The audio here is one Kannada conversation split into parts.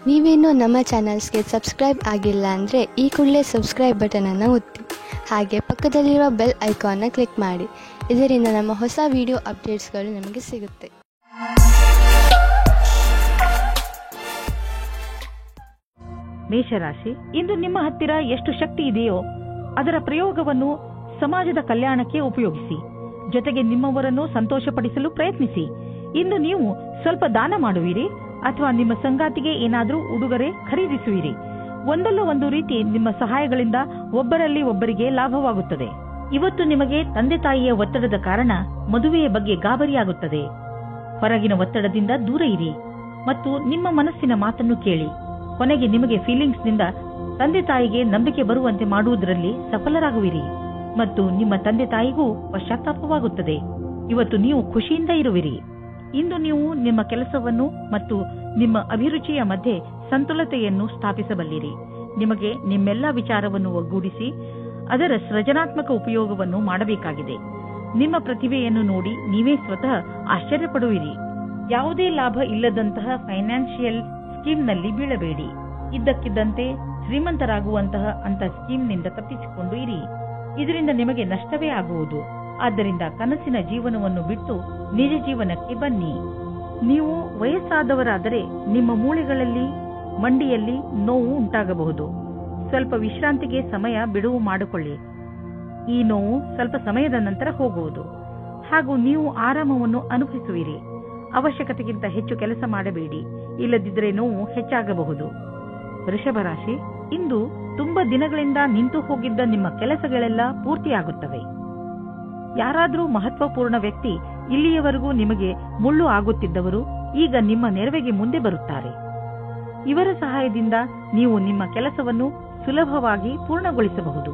ನೀವೇನೂ ನಮ್ಮ ಚಾನಲ್ಸ್ಗೆ ಸಬ್ಸ್ಕ್ರೈಬ್ ಆಗಿಲ್ಲ ಅಂದರೆ ಈ ಕೂಡಲೇ ಸಬ್ಸ್ಕ್ರೈಬ್ ಬಟನನ್ನು ಒತ್ತಿ, ಹಾಗೆ ಪಕ್ಕದಲ್ಲಿರುವ ಬೆಲ್ ಐಕಾನ್ನ ಕ್ಲಿಕ್ ಮಾಡಿ. ಇದರಿಂದ ನಮ್ಮ ಹೊಸ ವಿಡಿಯೋ ಅಪ್ಡೇಟ್ಸ್ಗಳು ನಿಮಗೆ ಸಿಗುತ್ತೆ. ಮೇಷರಾಶಿ, ಇಂದು ನಿಮ್ಮ ಹತ್ತಿರ ಎಷ್ಟು ಶಕ್ತಿ ಇದೆಯೋ ಅದರ ಪ್ರಯೋಗವನ್ನು ಸಮಾಜದ ಕಲ್ಯಾಣಕ್ಕೆ ಉಪಯೋಗಿಸಿ. ಜೊತೆಗೆ ನಿಮ್ಮವರನ್ನು ಸಂತೋಷಪಡಿಸಲು ಪ್ರಯತ್ನಿಸಿ. ಇಂದು ನೀವು ಸ್ವಲ್ಪ ದಾನ ಮಾಡುವಿರಿ ಅಥವಾ ನಿಮ್ಮ ಸಂಗಾತಿಗೆ ಏನಾದರೂ ಉಡುಗೊರೆ ಖರೀದಿಸುವಿರಿ. ಒಂದಲ್ಲ ಒಂದು ರೀತಿ ನಿಮ್ಮ ಸಹಾಯಗಳಿಂದ ಒಬ್ಬರಲ್ಲಿ ಒಬ್ಬರಿಗೆ ಲಾಭವಾಗುತ್ತದೆ. ಇವತ್ತು ನಿಮಗೆ ತಂದೆ ತಾಯಿಯ ಒತ್ತಡದ ಕಾರಣ ಮದುವೆಯ ಬಗ್ಗೆ ಗಾಬರಿಯಾಗುತ್ತದೆ. ಹೊರಗಿನ ಒತ್ತಡದಿಂದ ದೂರ ಇರಿ ಮತ್ತು ನಿಮ್ಮ ಮನಸ್ಸಿನ ಮಾತನ್ನು ಕೇಳಿ. ಕೊನೆಗೆ ನಿಮಗೆ ಫೀಲಿಂಗ್ಸ್ನಿಂದ ತಂದೆ ತಾಯಿಗೆ ನಂಬಿಕೆ ಬರುವಂತೆ ಮಾಡುವುದರಲ್ಲಿ ಸಫಲರಾಗುವಿರಿ ಮತ್ತು ನಿಮ್ಮ ತಂದೆ ತಾಯಿಗೂ ಪಶ್ಚಾತ್ತಾಪವಾಗುತ್ತದೆ. ಇವತ್ತು ನೀವು ಖುಷಿಯಿಂದ ಇರುವಿರಿ. ಇಂದು ನೀವು ನಿಮ್ಮ ಕೆಲಸವನ್ನು ಮತ್ತು ನಿಮ್ಮ ಅಭಿರುಚಿಯ ಮಧ್ಯೆ ಸಂತುಲತೆಯನ್ನು ಸ್ಥಾಪಿಸಬಲ್ಲಿರಿ. ನಿಮಗೆ ನಿಮ್ಮೆಲ್ಲ ವಿಚಾರವನ್ನು ಒಗ್ಗೂಡಿಸಿ ಅದರ ಸೃಜನಾತ್ಮಕ ಉಪಯೋಗವನ್ನು ಮಾಡಬೇಕಾಗಿದೆ. ನಿಮ್ಮ ಪ್ರತಿಭೆಯನ್ನು ನೋಡಿ ನೀವೇ ಸ್ವತಃ ಆಶ್ಚರ್ಯಪಡುವಿರಿ. ಯಾವುದೇ ಲಾಭ ಇಲ್ಲದಂತಹ ಫೈನಾನ್ಷಿಯಲ್ ಸ್ಕೀಮ್ನಲ್ಲಿ ಬೀಳಬೇಡಿ. ಇದ್ದಕ್ಕಿದ್ದಂತೆ ಶ್ರೀಮಂತರಾಗುವಂತಹ ಅಂತಹ ಸ್ಕೀಮ್ನಿಂದ ತಪ್ಪಿಸಿಕೊಂಡು ಇರಿ. ಇದರಿಂದ ನಿಮಗೆ ನಷ್ಟವೇ ಆಗುವುದು. ಆದ್ದರಿಂದ ಕನಸಿನ ಜೀವನವನ್ನು ಬಿಟ್ಟು ನಿಜ ಜೀವನಕ್ಕೆ ಬನ್ನಿ. ನೀವು ವಯಸ್ಸಾದವರಾದರೆ ನಿಮ್ಮ ಮೂಳೆಗಳಲ್ಲಿ ಮಂಡಿಯಲ್ಲಿ ನೋವು ಉಂಟಾಗಬಹುದು. ಸ್ವಲ್ಪ ವಿಶ್ರಾಂತಿಗೆ ಸಮಯ ಬಿಡುವು ಮಾಡಿಕೊಳ್ಳಿ. ಈ ನೋವು ಸ್ವಲ್ಪ ಸಮಯದ ನಂತರ ಹೋಗುವುದು ಹಾಗೂ ನೀವು ಆರಾಮವನ್ನು ಅನುಭವಿಸುವಿರಿ. ಅವಶ್ಯಕತೆಗಿಂತ ಹೆಚ್ಚು ಕೆಲಸ ಮಾಡಬೇಡಿ, ಇಲ್ಲದಿದ್ದರೆ ನೋವು ಹೆಚ್ಚಾಗಬಹುದು. ವೃಷಭ ರಾಶಿ, ಇಂದು ತುಂಬಾ ದಿನಗಳಿಂದ ನಿಂತು ಹೋಗಿದ್ದ ನಿಮ್ಮ ಕೆಲಸಗಳೆಲ್ಲ ಪೂರ್ತಿಯಾಗುತ್ತವೆ. ಯಾರಾದರೂ ಮಹತ್ವಪೂರ್ಣ ವ್ಯಕ್ತಿ, ಇಲ್ಲಿಯವರೆಗೂ ನಿಮಗೆ ಮುಳ್ಳು ಆಗುತ್ತಿದ್ದವರು ಈಗ ನಿಮ್ಮ ನೆರವಿಗೆ ಮುಂದೆ ಬರುತ್ತಾರೆ. ಇವರ ಸಹಾಯದಿಂದ ನೀವು ನಿಮ್ಮ ಕೆಲಸವನ್ನು ಸುಲಭವಾಗಿ ಪೂರ್ಣಗೊಳಿಸಬಹುದು.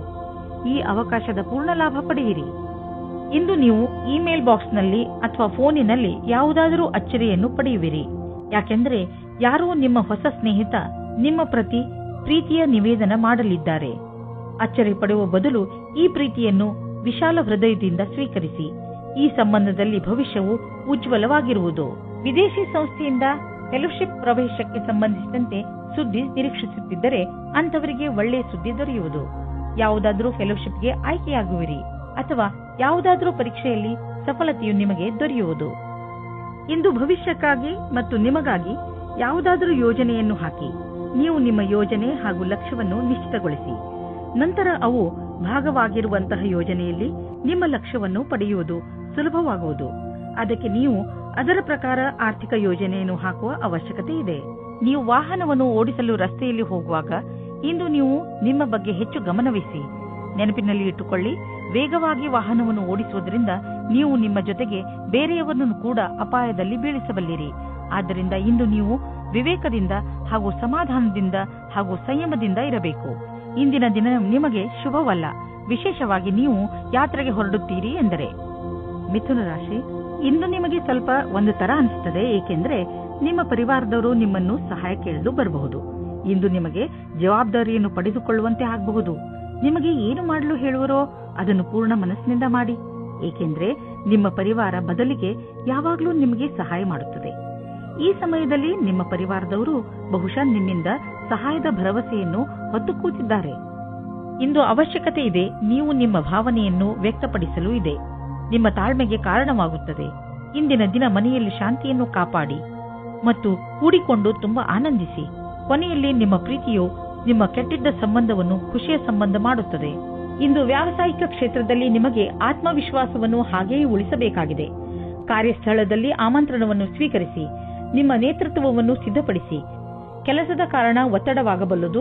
ಈ ಅವಕಾಶದ ಪೂರ್ಣ ಲಾಭ ಪಡೆಯಿರಿ. ಇಂದು ನೀವು ಇಮೇಲ್ ಬಾಕ್ಸ್ನಲ್ಲಿ ಅಥವಾ ಫೋನಿನಲ್ಲಿ ಯಾವುದಾದರೂ ಅಚ್ಚರಿಯನ್ನು ಪಡೆಯುವಿರಿ. ಯಾಕೆಂದರೆ ಯಾರೋ ನಿಮ್ಮ ಹೊಸ ಸ್ನೇಹಿತ ನಿಮ್ಮ ಪ್ರತಿ ಪ್ರೀತಿಯ ನಿವೇದನ ಮಾಡಲಿದ್ದಾರೆ. ಅಚ್ಚರಿ ಪಡುವ ಬದಲು ಈ ಪ್ರೀತಿಯನ್ನು ವಿಶಾಲ ಹೃದಯದಿಂದ ಸ್ವೀಕರಿಸಿ. ಈ ಸಂಬಂಧದಲ್ಲಿ ಭವಿಷ್ಯವು ಉಜ್ವಲವಾಗಿರುವುದು. ವಿದೇಶಿ ಸಂಸ್ಥೆಯಿಂದ ಫೆಲೋಶಿಪ್ ಪ್ರವೇಶಕ್ಕೆ ಸಂಬಂಧಿಸಿದಂತೆ ಸುದ್ದಿ ನಿರೀಕ್ಷಿಸುತ್ತಿದ್ದರೆ ಅಂತವರಿಗೆ ಒಳ್ಳೆಯ ಸುದ್ದಿ ದೊರೆಯುವುದು. ಯಾವುದಾದರೂ ಫೆಲೋಶಿಪ್ಗೆ ಆಯ್ಕೆಯಾಗುವಿರಿ ಅಥವಾ ಯಾವುದಾದರೂ ಪರೀಕ್ಷೆಯಲ್ಲಿ ಸಫಲತೆಯು ನಿಮಗೆ ದೊರೆಯುವುದು. ಇಂದು ಭವಿಷ್ಯಕ್ಕಾಗಿ ಮತ್ತು ನಿಮಗಾಗಿ ಯಾವುದಾದರೂ ಯೋಜನೆಯನ್ನು ಹಾಕಿ. ನೀವು ನಿಮ್ಮ ಯೋಜನೆ ಹಾಗೂ ಲಕ್ಷ್ಯವನ್ನು ನಿಶ್ಚಿತಗೊಳಿಸಿ. ನಂತರ ಅವು ಭಾಗವಾಗಿರುವಂತಹ ಯೋಜನೆಯಲ್ಲಿ ನಿಮ್ಮ ಲಕ್ಷ್ಯವನ್ನು ಪಡೆಯುವುದು ಸುಲಭವಾಗುವುದು. ಅದಕ್ಕೆ ನೀವು ಅದರ ಪ್ರಕಾರ ಆರ್ಥಿಕ ಯೋಜನೆಯನ್ನು ಹಾಕುವ ಅವಶ್ಯಕತೆ ಇದೆ. ನೀವು ವಾಹನವನ್ನು ಓಡಿಸಲು ರಸ್ತೆಯಲ್ಲಿ ಹೋಗುವಾಗ ಇಂದು ನೀವು ನಿಮ್ಮ ಬಗ್ಗೆ ಹೆಚ್ಚು ಗಮನವಹಿಸಿ. ನೆನಪಿನಲ್ಲಿ ಇಟ್ಟುಕೊಳ್ಳಿ, ವೇಗವಾಗಿ ವಾಹನವನ್ನು ಓಡಿಸುವುದರಿಂದ ನೀವು ನಿಮ್ಮ ಜೊತೆಗೆ ಬೇರೆಯವರನ್ನು ಕೂಡ ಅಪಾಯದಲ್ಲಿ ಬೀಳಿಸಬಲ್ಲಿರಿ. ಆದ್ದರಿಂದ ಇಂದು ನೀವು ವಿವೇಕದಿಂದ ಹಾಗೂ ಸಮಾಧಾನದಿಂದ ಹಾಗೂ ಸಂಯಮದಿಂದ ಇರಬೇಕು. ಇಂದಿನ ದಿನ ನಿಮಗೆ ಶುಭವಲ್ಲ, ವಿಶೇಷವಾಗಿ ನೀವು ಯಾತ್ರೆಗೆ ಹೊರಡುತ್ತೀರಿ ಎಂದರೆ. ಮಿಥುನ ರಾಶಿ, ಇಂದು ನಿಮಗೆ ಸ್ವಲ್ಪ ಒಂದು ತರ ಅನಿಸುತ್ತದೆ, ಏಕೆಂದರೆ ನಿಮ್ಮ ಪರಿವಾರದವರು ನಿಮ್ಮನ್ನು ಸಹಾಯ ಕೇಳಲು ಬರಬಹುದು. ಇಂದು ನಿಮಗೆ ಜವಾಬ್ದಾರಿಯನ್ನು ಪಡೆದುಕೊಳ್ಳುವಂತೆ ಆಗಬಹುದು. ನಿಮಗೆ ಏನು ಮಾಡಲು ಹೇಳುವರೋ ಅದನ್ನು ಪೂರ್ಣ ಮನಸ್ಸಿನಿಂದ ಮಾಡಿ, ಏಕೆಂದರೆ ನಿಮ್ಮ ಪರಿವಾರ ಬದಲಿಗೆ ಯಾವಾಗಲೂ ನಿಮಗೆ ಸಹಾಯ ಮಾಡುತ್ತದೆ. ಈ ಸಮಯದಲ್ಲಿ ನಿಮ್ಮ ಪರಿವಾರದವರು ಬಹುಶಃ ನಿಮ್ಮಿಂದ ಸಹಾಯದ ಭರವಸೆಯನ್ನು ಹೊತ್ತು ಕೂತಿದ್ದಾರೆ. ಇಂದು ಅವಶ್ಯಕತೆ ಇದೆ, ನೀವು ನಿಮ್ಮ ಭಾವನೆಯನ್ನು ವ್ಯಕ್ತಪಡಿಸಲು ಇದೆ. ನಿಮ್ಮ ತಾಳ್ಮೆಗೆ ಕಾರಣವಾಗುತ್ತದೆ. ಇಂದಿನ ದಿನ ಮನೆಯಲ್ಲಿ ಶಾಂತಿಯನ್ನು ಕಾಪಾಡಿ ಮತ್ತು ಕೂಡಿಕೊಂಡು ತುಂಬಾ ಆನಂದಿಸಿ. ಕೊನೆಯಲ್ಲಿ ನಿಮ್ಮ ಪ್ರೀತಿಯು ನಿಮ್ಮ ಕೆಟ್ಟಿದ್ದ ಸಂಬಂಧವನ್ನು ಖುಷಿಯ ಸಂಬಂಧ ಮಾಡುತ್ತದೆ. ಇಂದು ವ್ಯಾವಸಾಯಿಕ ಕ್ಷೇತ್ರದಲ್ಲಿ ನಿಮಗೆ ಆತ್ಮವಿಶ್ವಾಸವನ್ನು ಹಾಗೆಯೇ ಉಳಿಸಬೇಕಾಗಿದೆ. ಕಾರ್ಯಸ್ಥಳದಲ್ಲಿ ಆಮಂತ್ರಣವನ್ನು ಸ್ವೀಕರಿಸಿ. ನಿಮ್ಮ ನೇತೃತ್ವವನ್ನು ಸಿದ್ಧಪಡಿಸಿ. ಕೆಲಸದ ಕಾರಣ ಒತ್ತಡವಾಗಬಲ್ಲದು.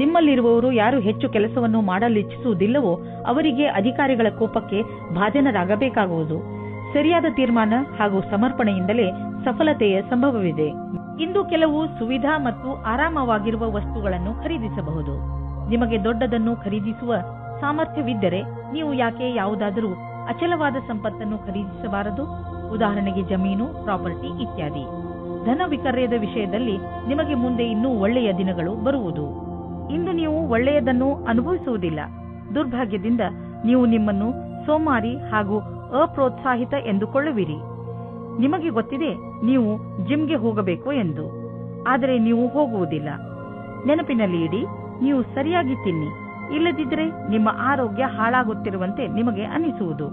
ನಿಮ್ಮಲ್ಲಿರುವವರು ಯಾರು ಹೆಚ್ಚು ಕೆಲಸವನ್ನು ಮಾಡಲಿಚ್ಛಿಸುವುದಿಲ್ಲವೋ ಅವರಿಗೆ ಅಧಿಕಾರಿಗಳ ಕೋಪಕ್ಕೆ ಬಾಧ್ಯನರಾಗಬೇಕಾಗುವುದು. ಸರಿಯಾದ ತೀರ್ಮಾನ ಹಾಗೂ ಸಮರ್ಪಣೆಯಿಂದಲೇ ಸಫಲತೆಯ ಸಂಭವವಿದೆ. ಇಂದು ಕೆಲವು ಸುವಿಧಾ ಮತ್ತು ಆರಾಮವಾಗಿರುವ ವಸ್ತುಗಳನ್ನು ಖರೀದಿಸಬಹುದು. ನಿಮಗೆ ದೊಡ್ಡದನ್ನು ಖರೀದಿಸುವ ಸಾಮರ್ಥ್ಯವಿದ್ದರೆ ನೀವು ಯಾಕೆ ಯಾವುದಾದರೂ ಅಚಲವಾದ ಸಂಪತ್ತನ್ನು ಖರೀದಿಸಬಾರದು? ಉದಾಹರಣೆಗೆ ಜಮೀನು, ಪ್ರಾಪರ್ಟಿ ಇತ್ಯಾದಿ. ಧನ ವಿಕರ್ಯದ ವಿಷಯದಲ್ಲಿ ನಿಮಗೆ ಮುಂದೆ ಇನ್ನೂ ಒಳ್ಳೆಯ ದಿನಗಳು ಬರುವುದು. ಇಂದು ನೀವು ಒಳ್ಳೆಯದನ್ನು ಅನುಭವಿಸುವುದಿಲ್ಲ. ದುರ್ಭಾಗ್ಯದಿಂದ ನೀವು ನಿಮ್ಮನ್ನು ಸೋಮಾರಿ ಹಾಗೂ ಅಪ್ರೋತ್ಸಾಹಿತ ಎಂದುಕೊಳ್ಳುವಿರಿ. ನಿಮಗೆ ಗೊತ್ತಿದೆ ನೀವು ಜಿಮ್ಗೆ ಹೋಗಬೇಕು ಎಂದು. ಆದರೆ ನೀವು ಹೋಗುವುದಿಲ್ಲ. ನೆನಪಿನಲ್ಲಿ ಇಡಿ, ನೀವು ಸರಿಯಾಗಿ ತಿನ್ನಿ, ಇಲ್ಲದಿದ್ದರೆ ನಿಮ್ಮ ಆರೋಗ್ಯ ಹಾಳಾಗುತ್ತಿರುವಂತೆ ನಿಮಗೆ ಅನಿಸುವುದು.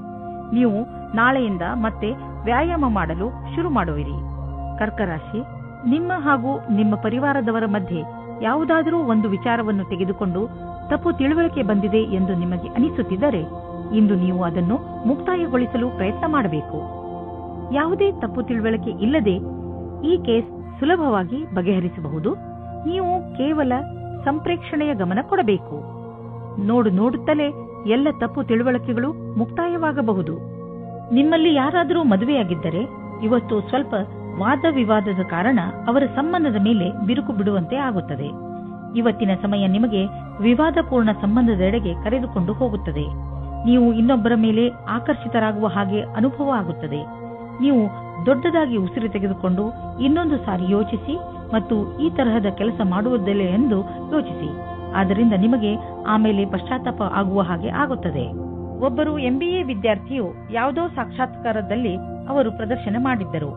ನೀವು ನಾಳೆಯಿಂದ ಮತ್ತೆ ವ್ಯಾಯಾಮ ಮಾಡಲು ಶುರು ಮಾಡುವಿರಿ. ಕರ್ಕ ರಾಶಿ, ನಿಮ್ಮ ಹಾಗೂ ನಿಮ್ಮ ಪರಿವಾರದವರ ಮಧ್ಯೆ ಯಾವುದಾದರೂ ಒಂದು ವಿಚಾರವನ್ನು ತೆಗೆದುಕೊಂಡು ತಪ್ಪು ತಿಳುವಳಿಕೆ ಬಂದಿದೆ ಎಂದು ನಿಮಗೆ ಅನಿಸುತ್ತಿದ್ದರೆ ಇಂದು ನೀವು ಅದನ್ನು ಮುಕ್ತಾಯಗೊಳಿಸಲು ಪ್ರಯತ್ನ ಮಾಡಬೇಕು. ಯಾವುದೇ ತಪ್ಪು ತಿಳುವಳಿಕೆ ಇಲ್ಲದೆ ಈ ಕೇಸ್ ಸುಲಭವಾಗಿ ಬಗೆಹರಿಸಬಹುದು. ನೀವು ಕೇವಲ ಸಂಪ್ರೇಕ್ಷಣೆಯ ಗಮನ ಕೊಡಬೇಕು. ನೋಡುತ್ತಲೇ ಎಲ್ಲ ತಪ್ಪು ತಿಳುವಳಿಕೆಗಳು ಮುಕ್ತಾಯವಾಗಬಹುದು. ನಿಮ್ಮಲ್ಲಿ ಯಾರಾದರೂ ಮದುವೆಯಾಗಿದ್ದರೆ ಇವತ್ತು ಸ್ವಲ್ಪ ವಾದ ವಿವಾದದ ಕಾರಣ ಅವರ ಸಂಬಂಧದ ಮೇಲೆ ಬಿರುಕು ಬಿಡುವಂತೆ ಆಗುತ್ತದೆ. ಇವತ್ತಿನ ಸಮಯ ನಿಮಗೆ ವಿವಾದಪೂರ್ಣ ಸಂಬಂಧದೆಡೆಗೆ ಕರೆದುಕೊಂಡು ಹೋಗುತ್ತದೆ. ನೀವು ಇನ್ನೊಬ್ಬರ ಮೇಲೆ ಆಕರ್ಷಿತರಾಗುವ ಹಾಗೆ ಅನುಭವ ಆಗುತ್ತದೆ. ನೀವು ದೊಡ್ಡದಾಗಿ ಉಸಿರು ತೆಗೆದುಕೊಂಡು ಇನ್ನೊಂದು ಸಾರಿ ಯೋಚಿಸಿ ಮತ್ತು ಈ ತರಹದ ಕೆಲಸ ಮಾಡುವುದಿಲ್ಲ ಎಂದು ಯೋಚಿಸಿ. ಆದ್ದರಿಂದ ನಿಮಗೆ ಆಮೇಲೆ ಪಶ್ಚಾತ್ತಾಪ ಆಗುವ ಹಾಗೆ ಆಗುತ್ತದೆ. ಒಬ್ಬರು MBA ವಿದ್ಯಾರ್ಥಿಯು ಯಾವುದೋ ಸಾಕ್ಷಾತ್ಕಾರದಲ್ಲಿ ಅವರು ಪ್ರದರ್ಶನ ಮಾಡಿದ್ದರು.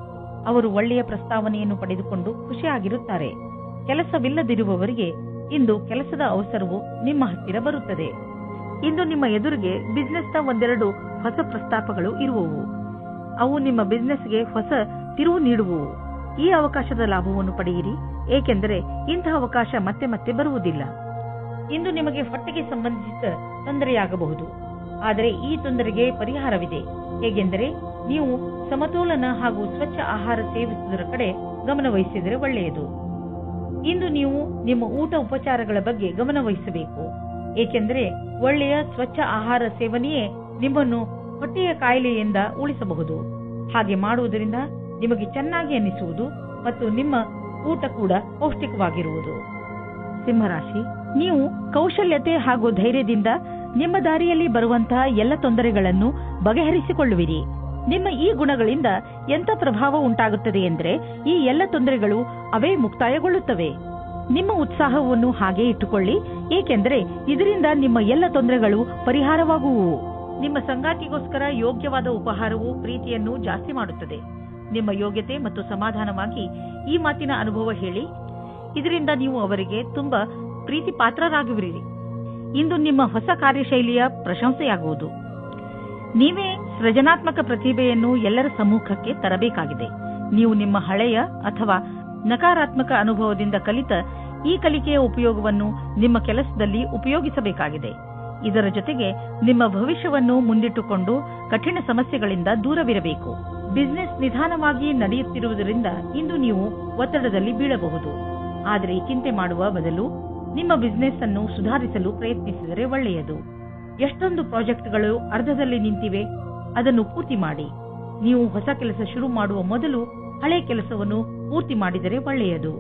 ಅವರು ಒಳ್ಳೆಯ ಪ್ರಸ್ತಾವನೆಯನ್ನು ಪಡೆದುಕೊಂಡು ಖುಷಿಯಾಗಿರುತ್ತಾರೆ. ಕೆಲಸವಿಲ್ಲದಿರುವವರಿಗೆ ಇಂದು ಕೆಲಸದ ಅವಸರವು ನಿಮ್ಮ ಹತ್ತಿರ ಬರುತ್ತದೆ. ಇಂದು ನಿಮ್ಮ ಎದುರಿಗೆ ಬಿಸಿನೆಸ್ನ ಒಂದೆರಡು ಹೊಸ ಪ್ರಸ್ತಾಪಗಳು ಇರುವವು. ಅವು ನಿಮ್ಮ ಬಿಸಿನೆಸ್ಗೆ ಹೊಸ ತಿರುವು ನೀಡುವವು. ಈ ಅವಕಾಶದ ಲಾಭವನ್ನು ಪಡೆಯಿರಿ, ಏಕೆಂದರೆ ಇಂತಹ ಅವಕಾಶ ಮತ್ತೆ ಮತ್ತೆ ಬರುವುದಿಲ್ಲ. ಇಂದು ನಿಮಗೆ ಹೊಟ್ಟೆಗೆ ಸಂಬಂಧಿಸಿದ ತೊಂದರೆಯಾಗಬಹುದು, ಆದರೆ ಈ ತೊಂದರೆಗೆ ಪರಿಹಾರವಿದೆ. ಹೇಗೆಂದರೆ ನೀವು ಸಮತೋಲನ ಹಾಗೂ ಸ್ವಚ್ಛ ಆಹಾರ ಸೇವಿಸುವುದರ ಕಡೆ ಗಮನ ವಹಿಸಿದರೆ ಒಳ್ಳೆಯದು. ಇಂದು ನೀವು ನಿಮ್ಮ ಊಟ ಉಪಚಾರಗಳ ಬಗ್ಗೆ ಗಮನ ವಹಿಸಬೇಕು, ಏಕೆಂದರೆ ಒಳ್ಳೆಯ ಸ್ವಚ್ಛ ಆಹಾರ ಸೇವನೆಯೇ ನಿಮ್ಮನ್ನು ಹೊಟ್ಟೆಯ ಕಾಯಿಲೆಯಿಂದ ಉಳಿಸಬಹುದು. ಹಾಗೆ ಮಾಡುವುದರಿಂದ ನಿಮಗೆ ಚೆನ್ನಾಗಿ ಅನಿಸುವುದು ಮತ್ತು ನಿಮ್ಮ ಊಟ ಕೂಡ ಪೌಷ್ಟಿಕವಾಗಿರುವುದು. ಸಿಂಹರಾಶಿ, ನೀವು ಕೌಶಲ್ಯತೆ ಹಾಗೂ ಧೈರ್ಯದಿಂದ ನಿಮ್ಮ ದಾರಿಯಲ್ಲಿ ಬರುವಂತಹ ಎಲ್ಲ ತೊಂದರೆಗಳನ್ನು ಬಗೆಹರಿಸಿಕೊಳ್ಳುವಿರಿ. ನಿಮ್ಮ ಈ ಗುಣಗಳಿಂದ ಎಂಥ ಪ್ರಭಾವ ಉಂಟಾಗುತ್ತದೆ ಎಂದರೆ ಈ ಎಲ್ಲ ತೊಂದರೆಗಳು ಅವೇ ಮುಕ್ತಾಯಗೊಳ್ಳುತ್ತವೆ. ನಿಮ್ಮ ಉತ್ಸಾಹವನ್ನು ಹಾಗೆ ಇಟ್ಟುಕೊಳ್ಳಿ, ಏಕೆಂದರೆ ಇದರಿಂದ ನಿಮ್ಮ ಎಲ್ಲ ತೊಂದರೆಗಳು ಪರಿಹಾರವಾಗುವುವು. ನಿಮ್ಮ ಸಂಗಾತಿಗೋಸ್ಕರ ಯೋಗ್ಯವಾದ ಉಪಹಾರವು ಪ್ರೀತಿಯನ್ನು ಜಾಸ್ತಿ ಮಾಡುತ್ತದೆ. ನಿಮ್ಮ ಯೋಗ್ಯತೆ ಮತ್ತು ಸಮಾಧಾನವಾಗಿ ಈ ಮಾತಿನ ಅನುಭವ ಹೇಳಿ, ಇದರಿಂದ ನೀವು ಅವರಿಗೆ ತುಂಬಾ ಪ್ರೀತಿ ಪಾತ್ರರಾಗುವಿರಿ. ಇಂದು ನಿಮ್ಮ ಹೊಸ ಕಾರ್ಯಶೈಲಿಯ ಪ್ರಶಂಸೆಯಾಗುವುದು. ನೀವೇ ಸೃಜನಾತ್ಮಕ ಪ್ರತಿಭೆಯನ್ನು ಎಲ್ಲರ ಸಮ್ಮುಖಕ್ಕೆ ತರಬೇಕಾಗಿದೆ. ನೀವು ನಿಮ್ಮ ಹಳೆಯ ಅಥವಾ ನಕಾರಾತ್ಮಕ ಅನುಭವದಿಂದ ಕಲಿತ ಈ ಕಲಿಕೆಯ ಉಪಯೋಗವನ್ನು ನಿಮ್ಮ ಕೆಲಸದಲ್ಲಿ ಉಪಯೋಗಿಸಬೇಕಾಗಿದೆ. ಇದರ ಜೊತೆಗೆ ನಿಮ್ಮ ಭವಿಷ್ಯವನ್ನು ಮುಂದಿಟ್ಟುಕೊಂಡು ಕಠಿಣ ಸಮಸ್ಯೆಗಳಿಂದ ದೂರವಿರಬೇಕು. ಬಿಸಿನೆಸ್ ನಿಧಾನವಾಗಿ ನಡೆಯುತ್ತಿರುವುದರಿಂದ ಇಂದು ನೀವು ಒತ್ತಡದಲ್ಲಿ ಬೀಳಬಹುದು. ಆದರೆ ಚಿಂತೆ ಮಾಡುವ ಬದಲು ನಿಮ್ಮ ಬಿಸಿನೆಸ್ ಅನ್ನು ಸುಧಾರಿಸಲು ಪ್ರಯತ್ನಿಸಿದರೆ ಒಳ್ಳೆಯದು. ಎಷ್ಟೊಂದು ಪ್ರಾಜೆಕ್ಟ್ಗಳು ಅರ್ಧದಲ್ಲಿ ನಿಂತಿವೆ, ಅದನ್ನು ಪೂರ್ತಿ ಮಾಡಿ. ನೀವು ಹೊಸ ಕೆಲಸ ಶುರು ಮಾಡುವ ಮೊದಲು ಹಳೆ ಕೆಲಸವನ್ನು ಪೂರ್ತಿ ಮಾಡಿದರೆ ಒಳ್ಳೆಯದು.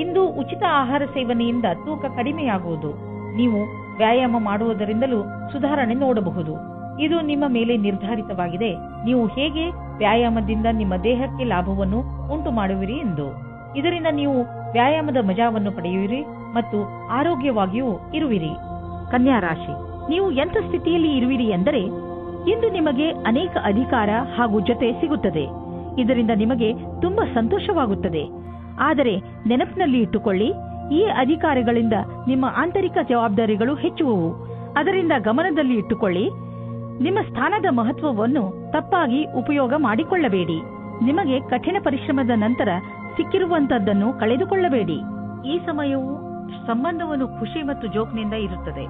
ಇಂದು ಉಚಿತ ಆಹಾರ ಸೇವನೆಯಿಂದ ತೂಕ ಕಡಿಮೆಯಾಗುವುದು. ನೀವು ವ್ಯಾಯಾಮ ಮಾಡುವುದರಿಂದಲೂ ಸುಧಾರಣೆ ನೋಡಬಹುದು. ಇದು ನಿಮ್ಮ ಮೇಲೆ ನಿರ್ಧಾರಿತವಾಗಿದೆ, ನೀವು ಹೇಗೆ ವ್ಯಾಯಾಮದಿಂದ ನಿಮ್ಮ ದೇಹಕ್ಕೆ ಲಾಭವನ್ನು ಉಂಟು ಮಾಡುವಿರಿ ಎಂದು. ಇದರಿಂದ ನೀವು ವ್ಯಾಯಾಮದ ಮಜಾವನ್ನು ಪಡೆಯುವಿರಿ ಮತ್ತು ಆರೋಗ್ಯವಾಗಿಯೂ ಇರುವಿರಿ. ಕನ್ಯಾ ರಾಶಿ, ನೀವು ಎಂಥ ಸ್ಥಿತಿಯಲ್ಲಿ ಇರುವಿರಿ ಎಂದರೆ ಇಂದು ನಿಮಗೆ ಅನೇಕ ಅಧಿಕಾರ ಹಾಗೂ ಜೊತೆ ಸಿಗುತ್ತದೆ. ಇದರಿಂದ ನಿಮಗೆ ತುಂಬಾ ಸಂತೋಷವಾಗುತ್ತದೆ. ಆದರೆ ನೆನಪಿನಲ್ಲಿ ಇಟ್ಟುಕೊಳ್ಳಿ, ಈ ಅಧಿಕಾರಗಳಿಂದ ನಿಮ್ಮ ಆಂತರಿಕ ಜವಾಬ್ದಾರಿಗಳು ಹೆಚ್ಚುವವು. ಅದರಿಂದ ಗಮನದಲ್ಲಿ ಇಟ್ಟುಕೊಳ್ಳಿ, ನಿಮ್ಮ ಸ್ಥಾನದ ಮಹತ್ವವನ್ನು ತಪ್ಪಾಗಿ ಉಪಯೋಗ ಮಾಡಿಕೊಳ್ಳಬೇಡಿ. ನಿಮಗೆ ಕಠಿಣ ಪರಿಶ್ರಮದ ನಂತರ ಸಿಕ್ಕಿರುವಂತದ್ದನ್ನು ಕಳೆದುಕೊಳ್ಳಬೇಡಿ. ಈ ಸಮಯವು ಸಂಬಂಧವನ್ನು ಖುಷಿ ಮತ್ತು ಜೋಕ್ನಿಂದ ಇರುತ್ತದೆ.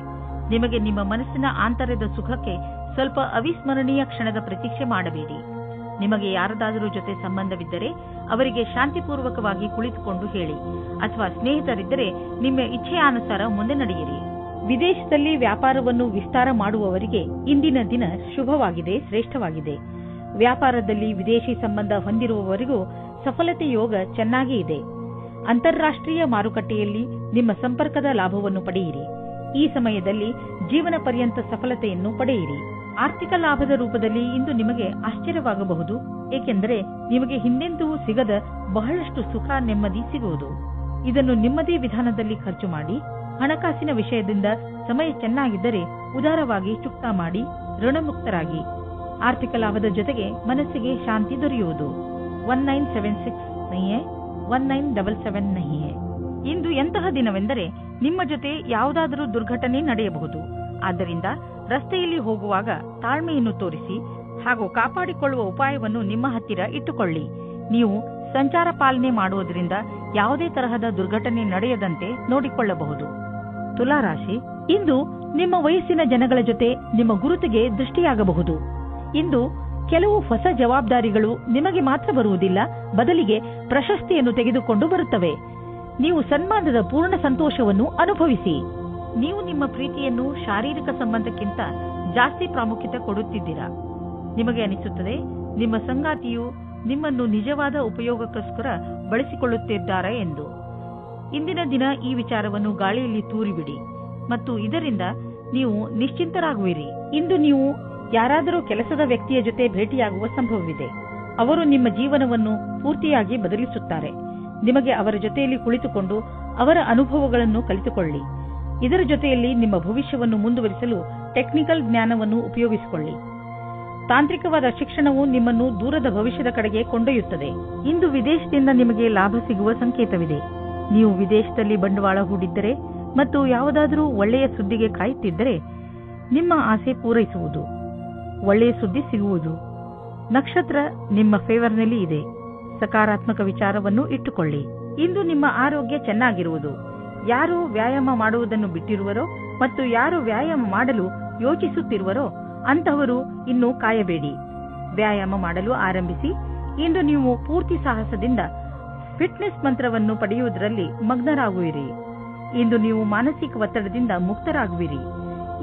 ನಿಮಗೆ ನಿಮ್ಮ ಮನಸ್ಸಿನ ಆಂತರ್ಯದ ಸುಖಕ್ಕೆ ಸ್ವಲ್ಪ ಅವಿಸ್ಮರಣೀಯ ಕ್ಷಣದ ಪ್ರತೀಕ್ಷೆ ಮಾಡಬೇಡಿ. ನಿಮಗೆ ಯಾರದಾದರೂ ಜೊತೆ ಸಂಬಂಧವಿದ್ದರೆ ಅವರಿಗೆ ಶಾಂತಿಪೂರ್ವಕವಾಗಿ ಕುಳಿತುಕೊಂಡು ಹೇಳಿ, ಅಥವಾ ಸ್ನೇಹಿತರಿದ್ದರೆ ನಿಮ್ಮ ಇಚ್ಛೆಯಾನುಸಾರ ಮುಂದೆ ನಡೆಯಿರಿ. ವಿದೇಶದಲ್ಲಿ ವ್ಯಾಪಾರವನ್ನು ವಿಸ್ತಾರ ಮಾಡುವವರಿಗೆ ಇಂದಿನ ದಿನ ಶುಭವಾಗಿದೆ, ಶ್ರೇಷ್ಠವಾಗಿದೆ. ವ್ಯಾಪಾರದಲ್ಲಿ ವಿದೇಶಿ ಸಂಬಂಧ ಹೊಂದಿರುವವರಿಗೂ ಸಫಲತೆ ಯೋಗ ಚೆನ್ನಾಗಿ ಇದೆ. ಅಂತಾರಾಷ್ಟ್ರೀಯ ಮಾರುಕಟ್ಟೆಯಲ್ಲಿ ನಿಮ್ಮ ಸಂಪರ್ಕದ ಲಾಭವನ್ನು ಪಡೆಯಿರಿ. ಈ ಸಮಯದಲ್ಲಿ ಜೀವನ ಪರ್ಯಂತ ಸಫಲತೆಯನ್ನು ಪಡೆಯಿರಿ. ಆರ್ಥಿಕ ಲಾಭದ ರೂಪದಲ್ಲಿ ಇಂದು ನಿಮಗೆ ಆಶ್ಚರ್ಯವಾಗಬಹುದು, ಏಕೆಂದರೆ ನಿಮಗೆ ಹಿಂದೆಂದೂ ಸಿಗದ ಬಹಳಷ್ಟು ಸುಖ ನೆಮ್ಮದಿ ಸಿಗುವುದು. ಇದನ್ನು ನಿಮ್ಮದೇ ವಿಧಾನದಲ್ಲಿ ಖರ್ಚು ಮಾಡಿ. ಹಣಕಾಸಿನ ವಿಷಯದಿಂದ ಸಮಯ ಚೆನ್ನಾಗಿದ್ದರೆ ಉದಾರವಾಗಿ ಚುಕ್ತಾ ಮಾಡಿ ಋಣಮುಕ್ತರಾಗಿ. ಆರ್ಥಿಕ ಲಾಭದ ಜೊತೆಗೆ ಮನಸ್ಸಿಗೆ ಶಾಂತಿ ದೊರೆಯುವುದು. 1976 1977 नहीं है. ಇಂದು ಎಂತಹ ದಿನವೆಂದರೆ ನಿಮ್ಮ ಜೊತೆ ಯಾವುದಾದರೂ ದುರ್ಘಟನೆ ನಡೆಯಬಹುದು. ಆದ್ದರಿಂದ ರಸ್ತೆಯಲ್ಲಿ ಹೋಗುವಾಗ ತಾಳ್ಮೆಯನ್ನು ತೋರಿಸಿ ಹಾಗೂ ಕಾಪಾಡಿಕೊಳ್ಳುವ ಉಪಾಯವನ್ನು ನಿಮ್ಮ ಹತ್ತಿರ ಇಟ್ಟುಕೊಳ್ಳಿ. ನೀವು ಸಂಚಾರ ಪಾಲನೆ ಮಾಡುವುದರಿಂದ ಯಾವುದೇ ತರಹದ ದುರ್ಘಟನೆ ನಡೆಯದಂತೆ ನೋಡಿಕೊಳ್ಳಬಹುದು. ತುಲಾರಾಶಿ, ಇಂದು ನಿಮ್ಮ ವಯಸ್ಸಿನ ಜನಗಳ ಜೊತೆ ನಿಮ್ಮ ಗುರುತಿಗೆ ದೃಷ್ಟಿಯಾಗಬಹುದು. ಇಂದು ಕೆಲವು ಹೊಸ ಜವಾಬ್ದಾರಿಗಳು ನಿಮಗೆ ಮಾತ್ರ ಬರುವುದಿಲ್ಲ, ಬದಲಿಗೆ ಪ್ರಶಸ್ತಿಯನ್ನು ತೆಗೆದುಕೊಂಡು ಬರುತ್ತವೆ. ನೀವು ಸನ್ಮಾನದ ಪೂರ್ಣ ಸಂತೋಷವನ್ನು ಅನುಭವಿಸಿ. ನೀವು ನಿಮ್ಮ ಪ್ರೀತಿಯನ್ನು ಶಾರೀರಿಕ ಸಂಬಂಧಕ್ಕಿಂತ ಜಾಸ್ತಿ ಪ್ರಾಮುಖ್ಯತೆ ಕೊಡುತ್ತಿದ್ದೀರಾ. ನಿಮಗೆ ಅನಿಸುತ್ತದೆ ನಿಮ್ಮ ಸಂಗಾತಿಯು ನಿಮ್ಮನ್ನು ನಿಜವಾದ ಉಪಯೋಗಕ್ಕೋಸ್ಕರ ಬಳಸಿಕೊಳ್ಳುತ್ತಿದ್ದಾರೆ ಎಂದು. ಇಂದಿನ ದಿನ ಈ ವಿಚಾರವನ್ನು ಗಾಳಿಯಲ್ಲಿ ತೂರಿಬಿಡಿ ಮತ್ತು ಇದರಿಂದ ನೀವು ನಿಶ್ಚಿಂತರಾಗುವಿರಿ. ಇಂದು ನೀವು ಯಾರಾದರೂ ಕೆಲಸದ ವ್ಯಕ್ತಿಯ ಜೊತೆ ಭೇಟಿಯಾಗುವ ಸಂಭವವಿದೆ. ಅವರು ನಿಮ್ಮ ಜೀವನವನ್ನು ಪೂರ್ತಿಯಾಗಿ ಬದಲಿಸುತ್ತಾರೆ. ನಿಮಗೆ ಅವರ ಜೊತೆಯಲ್ಲಿ ಕುಳಿತುಕೊಂಡು ಅವರ ಅನುಭವಗಳನ್ನು ಕಲಿತುಕೊಳ್ಳಿ. ಇದರ ಜೊತೆಯಲ್ಲಿ ನಿಮ್ಮ ಭವಿಷ್ಯವನ್ನು ಮುಂದುವರಿಸಲು ಟೆಕ್ನಿಕಲ್ ಜ್ಞಾನವನ್ನು ಉಪಯೋಗಿಸಿಕೊಳ್ಳಿ. ತಾಂತ್ರಿಕವಾದ ಶಿಕ್ಷಣವು ನಿಮ್ಮನ್ನು ದೂರದ ಭವಿಷ್ಯದ ಕಡೆಗೆ ಕೊಂಡೊಯ್ಯುತ್ತದೆ. ಇಂದು ವಿದೇಶದಿಂದ ನಿಮಗೆ ಲಾಭ ಸಿಗುವ ಸಂಕೇತವಿದೆ. ನೀವು ವಿದೇಶದಲ್ಲಿ ಬಂಡವಾಳ ಹೂಡಿದ್ದರೆ ಮತ್ತು ಯಾವುದಾದರೂ ಒಳ್ಳೆಯ ಸುದ್ದಿಗೆ ಕಾಯುತ್ತಿದ್ದರೆ ನಿಮ್ಮ ಆಸೆ ಪೂರೈಸುವುದು, ಒಳ್ಳೆಯ ಸುದ್ದಿ ಸಿಗುವುದು. ನಕ್ಷತ್ರ ನಿಮ್ಮ ಫೇವರ್ನಲ್ಲಿ ಇದೆ. ಸಕಾರಾತ್ಮಕ ವಿಚಾರವನ್ನು ಇಟ್ಟುಕೊಳ್ಳಿ. ಇಂದು ನಿಮ್ಮ ಆರೋಗ್ಯ ಚೆನ್ನಾಗಿರುವುದು. ಯಾರು ವ್ಯಾಯಾಮ ಮಾಡುವುದನ್ನು ಬಿಟ್ಟಿರುವರೋ ಮತ್ತು ಯಾರು ವ್ಯಾಯಾಮ ಮಾಡಲು ಯೋಚಿಸುತ್ತಿರುವರೋ ಅಂತಹವರು ಇನ್ನೂ ಕಾಯಬೇಡಿ. ವ್ಯಾಯಾಮ ಮಾಡಲು ಆರಂಭಿಸಿ. ಇಂದು ನೀವು ಪೂರ್ತಿ ಸಾಹಸದಿಂದ ಫಿಟ್ನೆಸ್ ಮಂತ್ರವನ್ನು ಪಡೆಯುವುದರಲ್ಲಿ ಮಗ್ನರಾಗುವಿರಿ. ಇಂದು ನೀವು ಮಾನಸಿಕ ಒತ್ತಡದಿಂದ ಮುಕ್ತರಾಗುವಿರಿ.